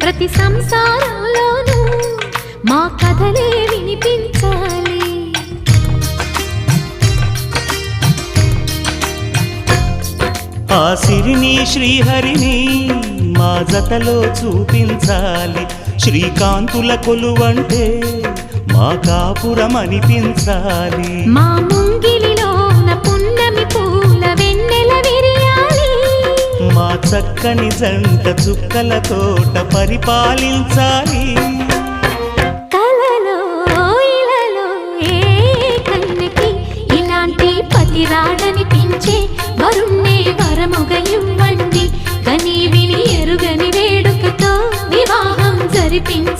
ప్రతి సంసారంలోనూ మా కథలే వినిపించాలి. ఆ సిరిని శ్రీహరిని మా జతలో చూపించాలి. శ్రీకాంతుల కొలువంటే మా కాపురం అనిపించాలి. మా ముంగిలిలోన పున్నమి పూల వెన్నెల విరియాలి. మా చక్కని జంట చుక్కల తోట పరిపాలించాలి. కలలో ఇలలో ఏ కన్నెకి ఇలాంటి పతి రాడనిపించే వరుణ్ణే వరముగా ఇవ్వండి. కని విని ఎరుగని వేడుకతో వివాహం జరిపించండి.